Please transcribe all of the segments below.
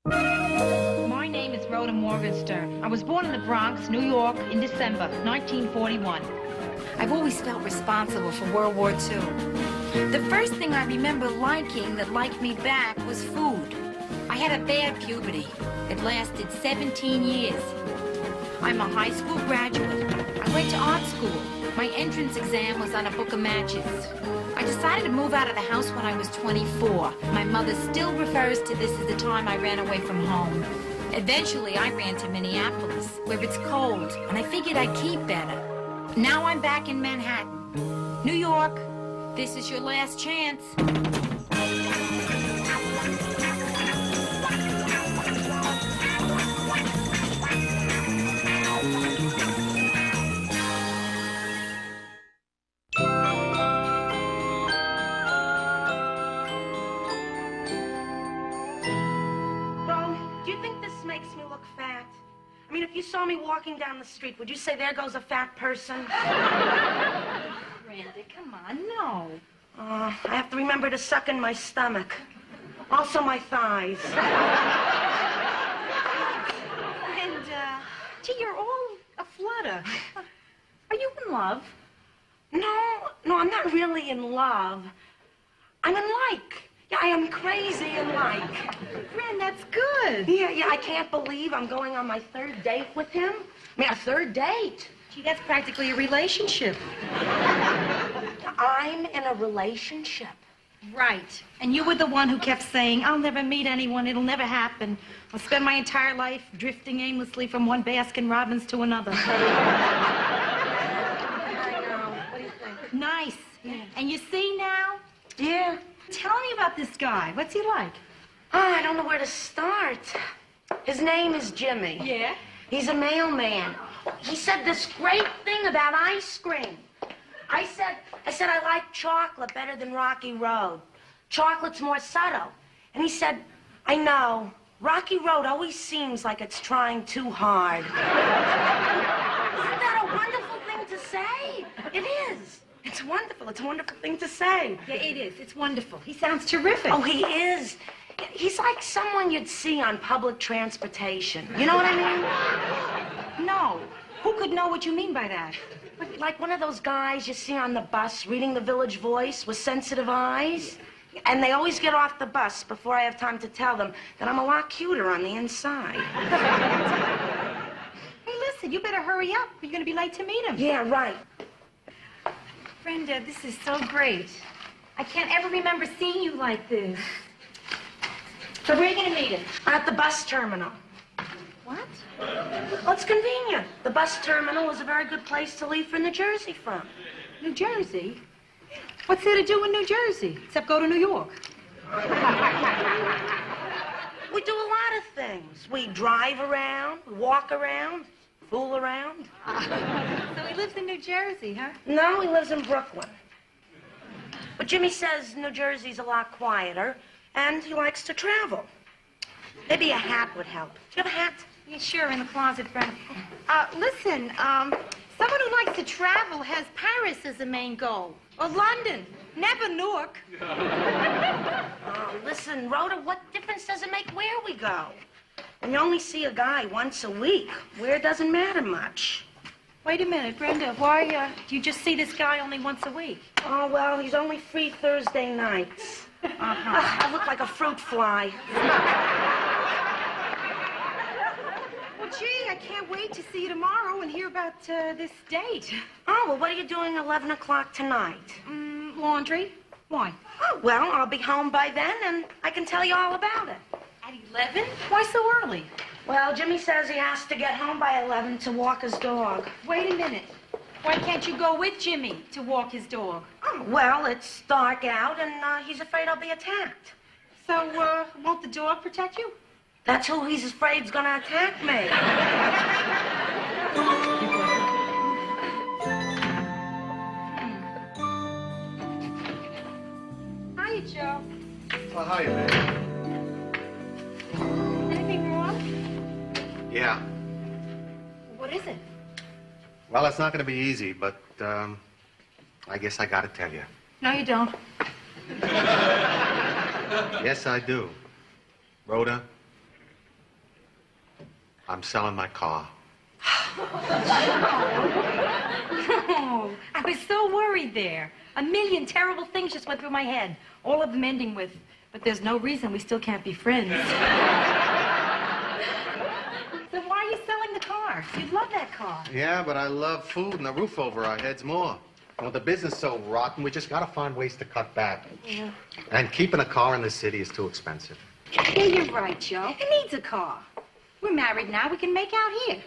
My name is Rhoda Morgenstern. I was born in the Bronx, New York, in December 1941. I've always felt responsible for World War II. The first thing I remember liking that liked me back was food. I had a bad puberty. It lasted 17 years. I'm a high school graduate. I went to art school. My entrance exam was on a book of matches. I decided to move out of the house when I was 24. My mother still refers to this as the time I ran away from home. Eventually, I ran to Minneapolis, where it's cold, and I figured I'd keep better. Now I'm back in Manhattan. New York, this is your last chance. I mean, if you saw me walking down the street, would you say, there goes a fat person? Randy, come on, no. I have to remember to suck in my stomach. Also my thighs. And, gee, you're all aflutter. Are you in love? No, I'm not really in love. I'm in like. Yeah, I am crazy in like. Ren, that's good. Yeah, I can't believe I'm going on my third date with him. I mean, a third date. Gee, that's practically a relationship. I'm in a relationship. Right. And you were the one who kept saying, I'll never meet anyone, it'll never happen. I'll spend my entire life drifting aimlessly from one Baskin-Robbins to another. I know. What do you think? Nice. Yeah. And you see now? Yeah. Tell me about this guy. What's he like? Oh, I don't know where to start. His name is Jimmy. Yeah? He's a mailman. He said this great thing about ice cream. I said I like chocolate better than Rocky Road. Chocolate's more subtle. And he said, I know. Rocky Road always seems like it's trying too hard. Isn't that a wonderful thing to say? It is. It's wonderful. It's a wonderful thing to say. Yeah, it is. It's wonderful. He sounds terrific. Oh, he is. He's like someone you'd see on public transportation. You know what I mean? No. Who could know what you mean by that? Like one of those guys you see on the bus reading the Village Voice with sensitive eyes. And they always get off the bus before I have time to tell them that I'm a lot cuter on the inside. Hey, listen, you better hurry up. You're going to be late to meet him. Yeah, right. Brenda, this is so great. I can't ever remember seeing you like this. So where are you going to meet him? At the bus terminal. What? Well, it's convenient. The bus terminal is a very good place to leave for New Jersey from. New Jersey? What's there to do in New Jersey, except go to New York? We do a lot of things. We drive around, walk around, fool around. So he lives in New Jersey, huh? No, he lives in Brooklyn. But Jimmy says New Jersey's a lot quieter, and he likes to travel. Maybe a hat would help. Do you have a hat? Yeah, sure, in the closet, Brenda. Listen, someone who likes to travel has Paris as a main goal. Or London. Never Newark. Oh, listen, Rhoda, what difference does it make where we go? When you only see a guy once a week, where doesn't matter much. Wait a minute, Brenda. Why, do you just see this guy only once a week? Oh, well, he's only free Thursday nights. I look like a fruit fly. Well, gee, I can't wait to see you tomorrow and hear about this date. Oh, well, what are you doing 11 o'clock tonight? Laundry. Why? Oh, well, I'll be home by then, and I can tell you all about it. At 11? Why so early? Well, Jimmy says he has to get home by 11 to walk his dog. Wait a minute. Why can't you go with Jimmy to walk his dog? Oh, well, it's dark out, and he's afraid I'll be attacked. So, won't the dog protect you? That's who he's afraid's gonna attack me. Hiya, Joe. Oh, hiya, man. Anything wrong? Yeah. What is it? Well, it's not going to be easy, but I guess I got to tell you. No, you don't. Yes, I do. Rhoda, I'm selling my car. Oh, I was so worried there. A million terrible things just went through my head, all of them ending with, but there's no reason we still can't be friends. So why are you selling the car? You love that car. Yeah, but I love food and the roof over our heads more. And with the business so rotten, we just gotta find ways to cut back. Yeah. And keeping a car in the city is too expensive. Yeah, you're right, Joe. He needs a car. We're married now. We can make out here.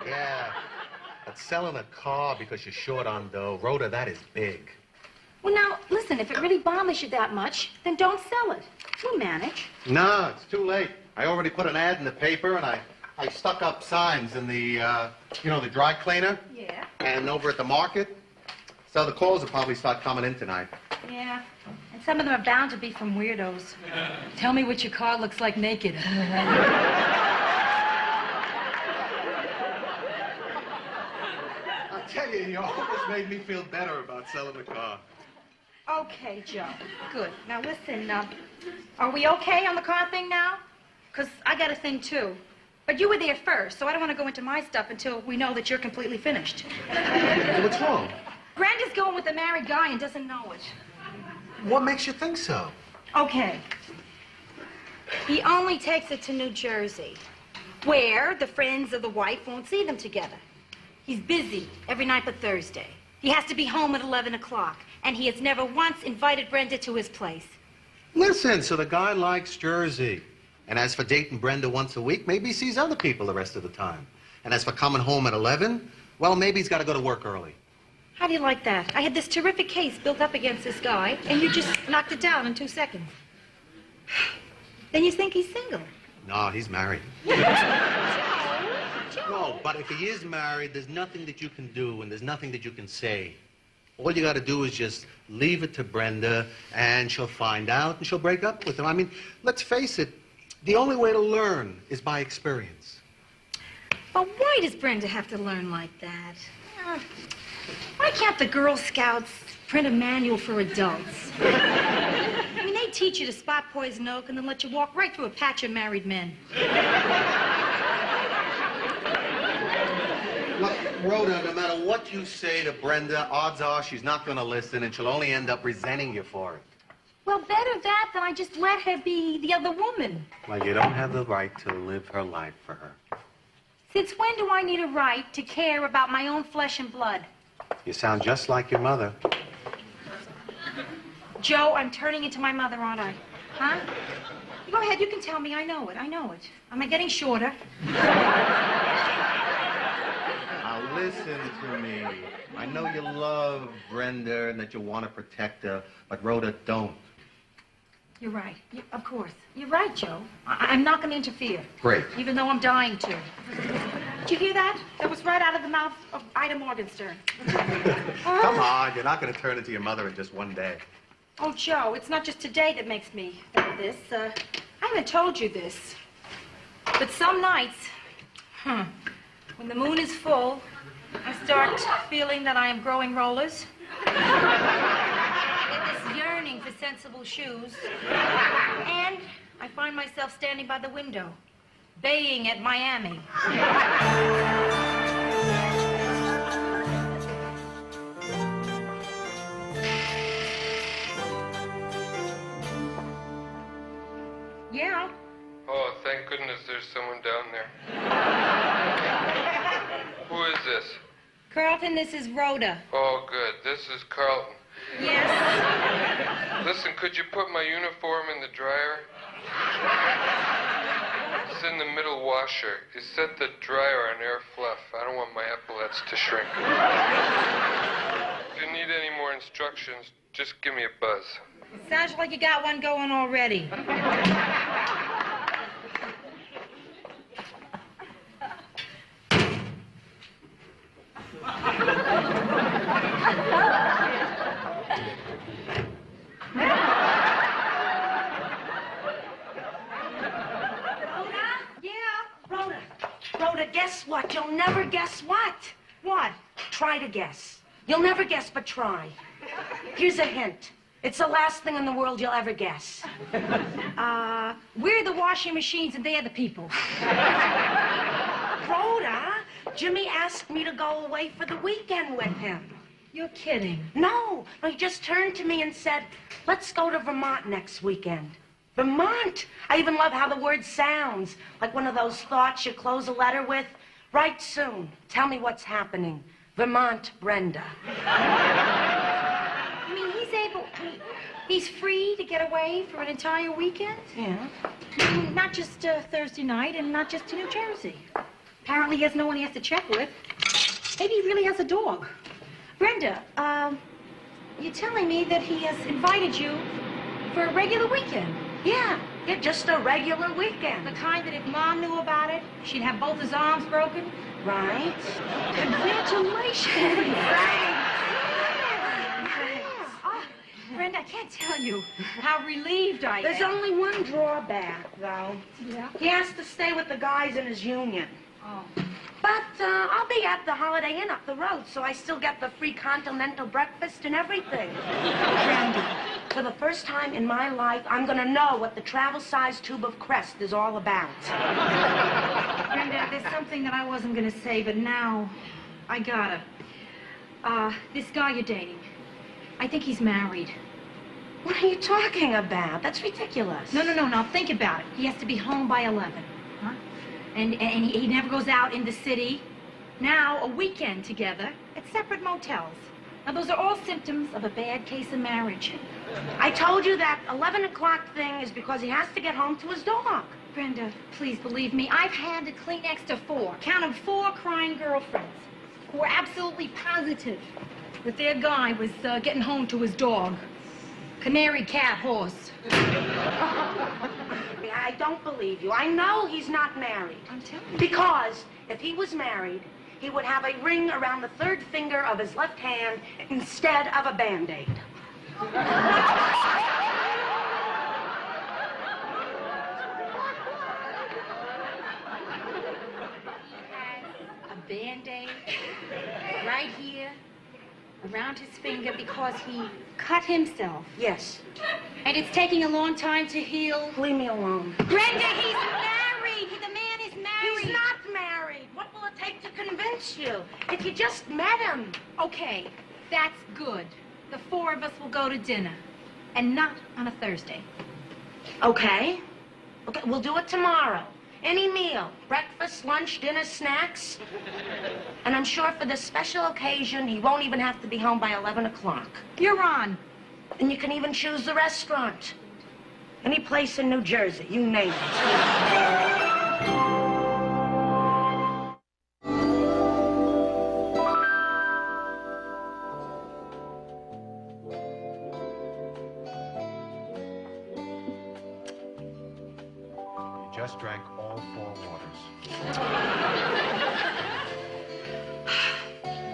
Yeah, but selling a car because you're short on dough, Rhoda, that is big. Well, now, listen, if it really bothers you that much, then don't sell it. We'll manage. No, it's too late. I already put an ad in the paper, and I stuck up signs in the, the dry cleaner. Yeah. And over at the market. So the calls will probably start coming in tonight. Yeah. And some of them are bound to be from weirdos. Tell me what your car looks like naked. I'll tell you almost made me feel better about selling the car. Okay, Joe. Good. Now, listen, are we okay on the car thing now? Because I got a thing, too. But you were there first, so I don't want to go into my stuff until we know that you're completely finished. What's wrong? Brenda's going with a married guy and doesn't know it. What makes you think so? Okay. He only takes it to New Jersey, where the friends of the wife won't see them together. He's busy every night but Thursday. He has to be home at 11 o'clock, and he has never once invited Brenda to his place. Listen, so the guy likes Jersey. And as for dating Brenda once a week, maybe he sees other people the rest of the time. And as for coming home at 11, well, maybe he's got to go to work early. How do you like that? I had this terrific case built up against this guy, and you just knocked it down in 2 seconds. Then you think he's single? No, he's married. No, but if he is married, there's nothing that you can do, and there's nothing that you can say. All you got to do is just leave it to Brenda, and she'll find out, and she'll break up with him. I mean, let's face it, the only way to learn is by experience. But why does Brenda have to learn like that? Why can't the Girl Scouts print a manual for adults? I mean, they teach you to spot poison oak and then let you walk right through a patch of married men. Look, Rhoda, no matter what you say to Brenda, odds are she's not going to listen, and she'll only end up resenting you for it. Well, better that than I just let her be the other woman. Well, you don't have the right to live her life for her. Since when do I need a right to care about my own flesh and blood? You sound just like your mother. Joe, I'm turning into my mother, aren't I? Huh? Go ahead, you can tell me. I know it. Am I getting shorter? Now listen to me. I know you love Brenda and that you want to protect her, but Rhoda, don't. You're right. Of course. You're right, Joe. I'm not going to interfere. Great. Even though I'm dying to. Did you hear that? That was right out of the mouth of Ida Morgenstern. Come on, you're not going to turn into your mother in just one day. Oh, Joe, it's not just today that makes me think of this. I haven't told you this. But some nights, when the moon is full, I start feeling that I am growing rollers. Get this yearning for sensible shoes. And I find myself standing by the window, baying at Miami. Yeah. Oh, thank goodness there's someone down there. Who is this? Carlton, this is Rhoda. Oh, good. This is Carlton. Yes. Listen, could you put my uniform in the dryer? It's in the middle washer. You set the dryer on air fluff. I don't want my epaulets to shrink. If you need any more instructions, just give me a buzz. Sounds like you got one going already. Rhoda, guess what? You'll never guess what. What? Try to guess. You'll never guess, but try. Here's a hint. It's the last thing in the world you'll ever guess. We're the washing machines and they're the people. Rhoda, Jimmy asked me to go away for the weekend with him. You're kidding. No, he just turned to me and said, let's go to Vermont next weekend. Vermont! I even love how the word sounds, like one of those thoughts you close a letter with. Write soon. Tell me what's happening. Vermont, Brenda. You mean he's free to get away for an entire weekend? Yeah. Not just Thursday night and not just to New Jersey. Apparently he has no one he has to check with. Maybe he really has a dog. Brenda, you're telling me that he has invited you for a regular weekend? Yeah, just a regular weekend. The kind that if Mom knew about it, she'd have both his arms broken? Right? Congratulations! Right. Oh, Brenda, I can't tell you how relieved I am. There's only one drawback, though. Yeah? He has to stay with the guys in his union. Oh. But I'll be at the Holiday Inn up the road, so I still get the free continental breakfast and everything. Brandy, for the first time in my life, I'm going to know what the travel-sized tube of Crest is all about. Brenda, there's something that I wasn't going to say, but now I gotta. This guy you're dating, I think he's married. What are you talking about? That's ridiculous. No, think about it. He has to be home by 11, huh? And he never goes out in the city. Now, a weekend together at separate motels. Now, those are all symptoms of a bad case of marriage. I told you that 11 o'clock thing is because he has to get home to his dog. Brenda, please believe me, I've had to Kleenex to 4, count of 4 crying girlfriends who were absolutely positive that their guy was getting home to his dog. Canary, cat, horse. I don't believe you. I know he's not married. I'm telling you. Because if he was married, he would have a ring around the third finger of his left hand instead of a Band-Aid. A Band-Aid right here around his finger because he cut himself. Yes. And it's taking a long time to heal. Leave me alone. Brenda, he's married. The man is married. He's not married. What will it take to convince you? If you just met him. Okay, that's good. The 4 of us will go to dinner. And not on a Thursday. Okay. Okay, we'll do it tomorrow. Any meal. Breakfast, lunch, dinner, snacks. And I'm sure for this special occasion, he won't even have to be home by 11 o'clock. You're on. And you can even choose the restaurant. Any place in New Jersey, you name it. Just drank all 4 waters.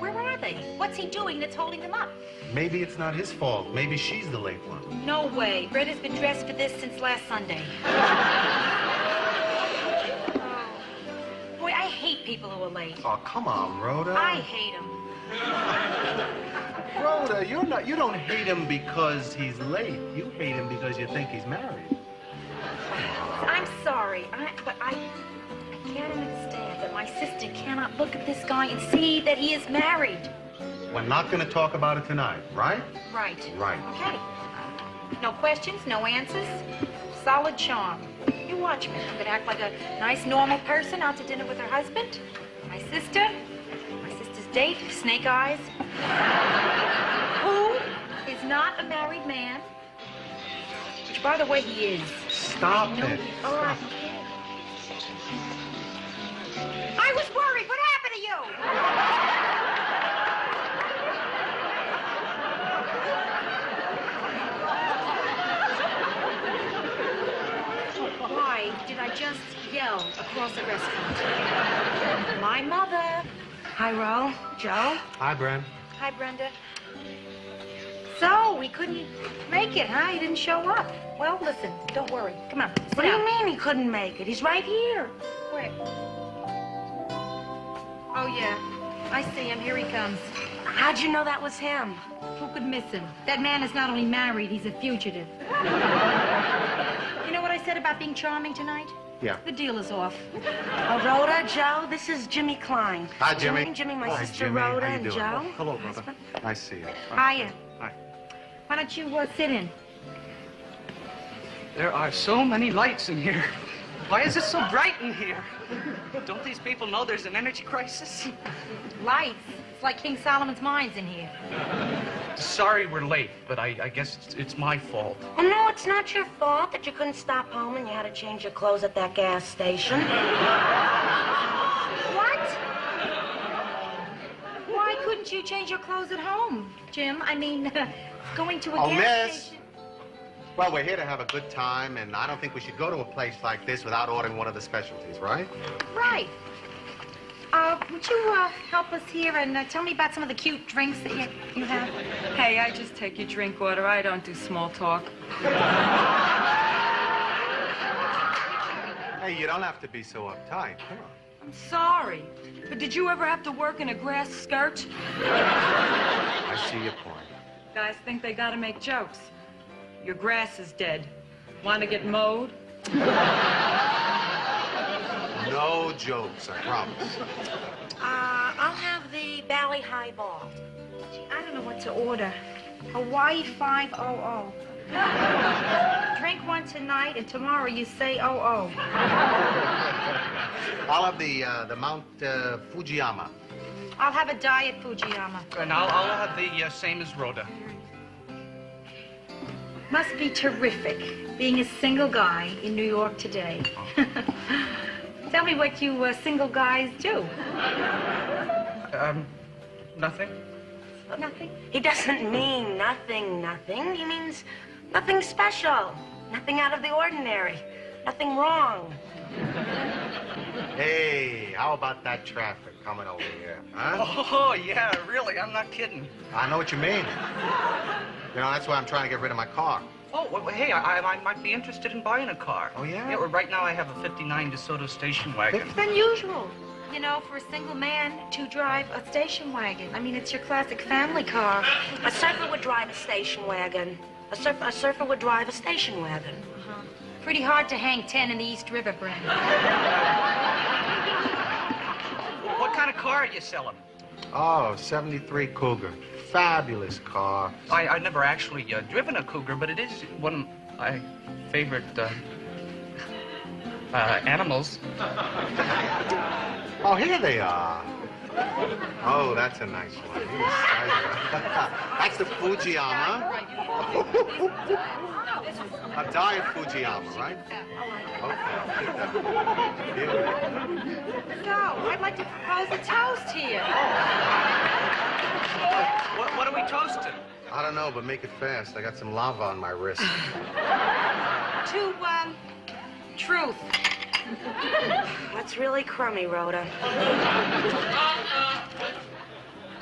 Where are they? What's he doing that's holding them up? Maybe it's not his fault. Maybe she's the late one. No way. Brenda's been dressed for this since last Sunday. Oh. Boy, I hate people who are late. Oh, come on, Rhoda. I hate them. Rhoda, you don't hate him because he's late. You hate him because you think he's married. I'm sorry, but I can't understand that my sister cannot look at this guy and see that he is married. We're not going to talk about it tonight, right? Right. Right. Okay. No questions, no answers. Solid charm. You watch me. I'm going to act like a nice, normal person out to dinner with her husband. My sister's date, snake eyes. Who is not a married man? Which, by the way, he is. Stop it. All right. I was worried. What happened to you? Why did I just yell across the restaurant? My mother. Hi, Ro. Joe? Hi, Bren. Hi, Brenda. So, we couldn't make it, huh? You didn't show up. Well, listen, don't worry. Come on, sit What do you down. mean he couldn't make it? He's right here. Where? Oh, yeah. I see him. Here he comes. How'd you know that was him? Who could miss him? That man is not only married, he's a fugitive. You know what I said about being charming tonight? Yeah. The deal is off. Rhoda, Joe, this is Jimmy Klein. Hi, Jimmy. Jimmy, my Hi, sister Jimmy. Rhoda, How you and doing? Joe. Hello, brother. Nice to see you. Hiya. Hi. Why don't you sit in? There are so many lights in here. Why is it so bright in here? Don't these people know there's an energy crisis? Lights. It's like King Solomon's mines in here. Sorry we're late, but I guess it's my fault. Oh, no, it's not your fault that you couldn't stop home and you had to change your clothes at that gas station. What? Why couldn't you change your clothes at home, Jim? I mean, going to a Oh, gas miss. station. Well, we're here to have a good time, and I don't think we should go to a place like this without ordering one of the specialties, right? Right. Would you help us here and tell me about some of the cute drinks that you have? Hey, I just take your drink order. I don't do small talk. Hey, you don't have to be so uptight. Come on. I'm sorry, but did you ever have to work in a grass skirt? I see your point. Guys think they gotta make jokes. Your grass is dead. Want to get mowed? No jokes, I promise. I'll have the Bally Highball. Gee, I don't know what to order. Hawaii 500. Drink one tonight, and tomorrow you say oh. I'll have the Mount Fujiyama. I'll have a diet Fujiyama. And I'll have the same as Rhoda. Must be terrific being a single guy in New York today. Tell me what you single guys do. Nothing? Nothing. He doesn't mean nothing. He means nothing special. Nothing out of the ordinary. Nothing wrong. Hey, how about that traffic coming over here, huh? Oh, yeah, really, I'm not kidding. I know what you mean. You know, that's why I'm trying to get rid of my car. Oh, well, hey, I might be interested in buying a car. Oh, yeah? Yeah, well, right now I have a 59 DeSoto station wagon. It's unusual, you know, for a single man to drive a station wagon. I mean, it's your classic family car. A surfer would drive a station wagon. A surfer would drive a station wagon. Pretty hard to hang 10 in the East River, Brent. What kind of car are you selling? Oh, 73 Cougar. Fabulous car. I never actually driven a Cougar, but it is one of my favorite animals. Oh, here they are. Oh, that's a nice one. That's the Fujiyama. A diet Fujiyama, right? Okay, I'll take that. Beautiful. So, I'd like to propose a toast here. What are we toasting? I don't know, but make it fast. I got some lava on my wrist. To, truth. That's really crummy, Rhoda.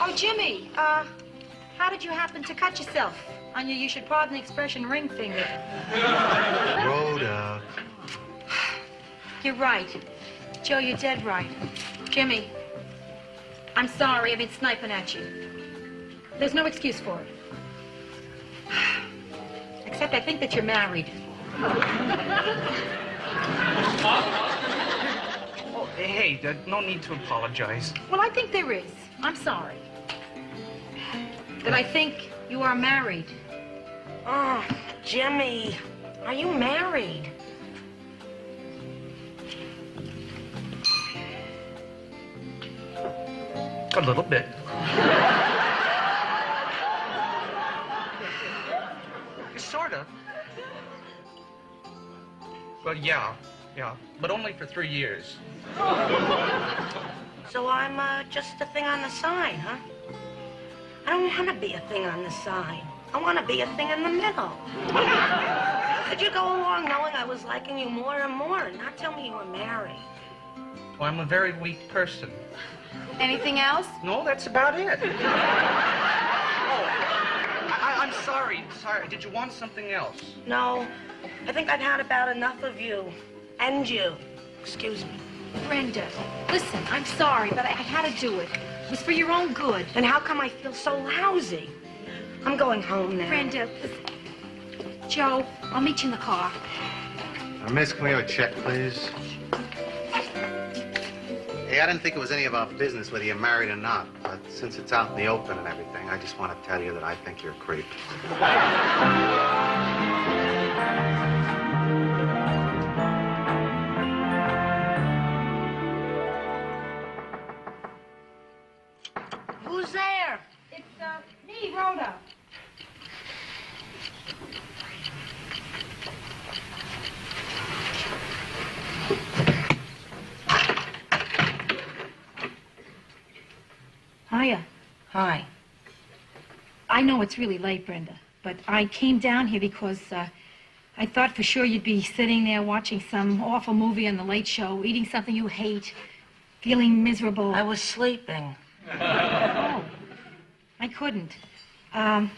Oh, Jimmy, how did you happen to cut yourself on your, you should pardon the expression, ring finger? Rhoda. You're right. Joe, you're dead right. Jimmy, I'm sorry I've been sniping at you. There's no excuse for it. Except I think that you're married. Oh, hey, no need to apologize. Well, I think there is. I'm sorry. That I think you are married. Oh, Jimmy, are you married? A little bit. Sort of. Well, yeah, but only for 3 years. So I'm just a thing on the side, huh? I don't want to be a thing on the side. I want to be a thing in the middle. Could you go along knowing I was liking you more and more and not tell me you were married? Well, I'm a very weak person. Anything else? No, that's about it. I'm sorry. Did you want something else? No, I think I've had about enough of you. And you. Excuse me. Brenda, listen, I'm sorry, but I had to do it. It was for your own good. Then how come I feel so lousy? I'm going home now. Brenda, Joe, I'll meet you in the car. Miss, can we have a check, please? Hey, I didn't think it was any of our business whether you're married or not, but since it's out in the open and everything, I just want to tell you that I think you're a creep. Who's there? It's, me, Rhoda. Hiya. Hi. I know it's really late, Brenda, but I came down here because I thought for sure you'd be sitting there watching some awful movie on the Late Show, eating something you hate, feeling miserable. I was sleeping. Oh, I couldn't. Well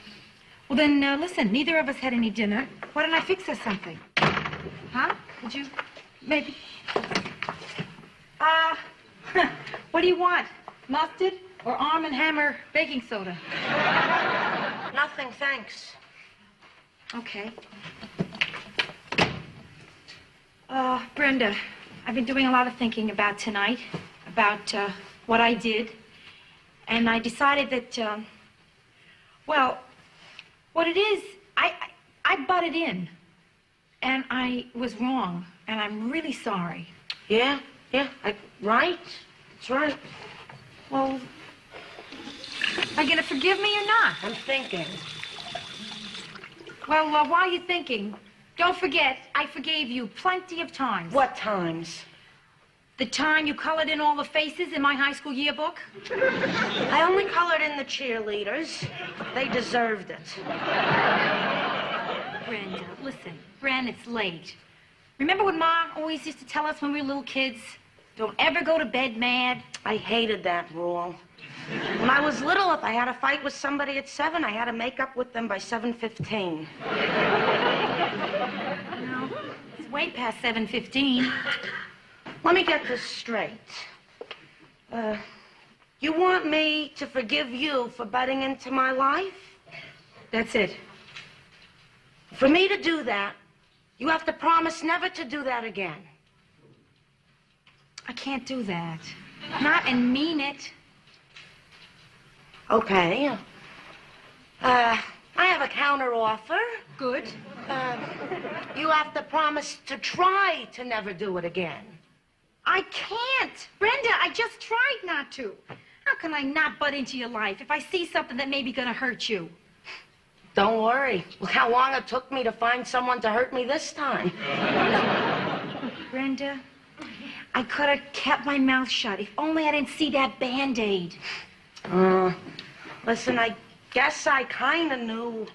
then, listen, neither of us had any dinner. Why don't I fix us something? Huh? Would you, maybe? What do you want? Mustard or Arm & Hammer baking soda? Nothing, thanks. Okay. Brenda, I've been doing a lot of thinking about tonight, about what I did, and I decided that, well, what it is, I butted in, and I was wrong, and I'm really sorry. Yeah, right? That's right. Well, are you going to forgive me or not? I'm thinking. Well, while you're thinking, don't forget, I forgave you plenty of times. What times? The time you colored in all the faces in my high school yearbook? I only colored in the cheerleaders. They deserved it. Brenda, listen. Bren, it's late. Remember what Ma always used to tell us when we were little kids? Don't ever go to bed mad. I hated that rule. When I was little, if I had a fight with somebody at 7, I had to make up with them by 7:15. No, it's way past 7:15. Let me get this straight. You want me to forgive you for butting into my life? That's it. For me to do that, you have to promise never to do that again. I can't do that. Not and mean it. Okay. I have a counter offer. Good. You have to promise to try to never do it again. I can't. Brenda, I just tried not to. How can I not butt into your life if I see something that may be going to hurt you? Don't worry. Look how long it took me to find someone to hurt me this time. Brenda, I could have kept my mouth shut if only I didn't see that Band-Aid. Listen, I guess I kind of knew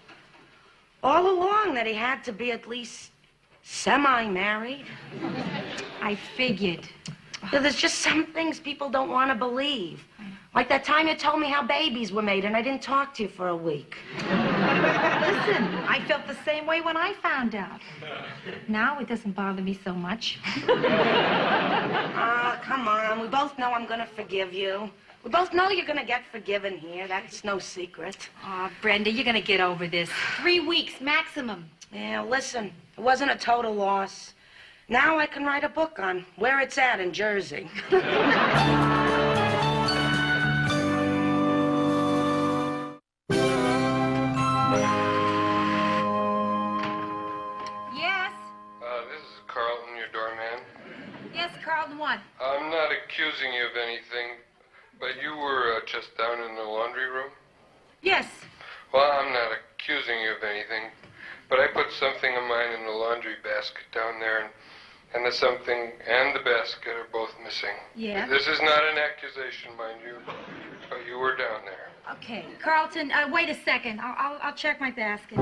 all along that he had to be at least semi-married. I figured. There's just some things people don't want to believe. Like that time you told me how babies were made and I didn't talk to you for a week. Listen, I felt the same way when I found out. Now it doesn't bother me so much. Come on. We both know I'm going to forgive you. We both know you're going to get forgiven here. That's no secret. Oh, Brenda, you're going to get over this. 3 weeks maximum. Yeah, listen, it wasn't a total loss. Now I can write a book on where it's at in Jersey. Yes? This is Carlton, your doorman. Yes, Carlton, what? I'm not accusing you of anything, but you were just down in the laundry room? Yes. Well, I'm not accusing you of anything, but I put something of mine in the laundry basket down there, and the something and the basket are both missing. Yeah? This is not an accusation, mind you, but you were down there. Okay. Carlton, wait a second. I'll check my basket.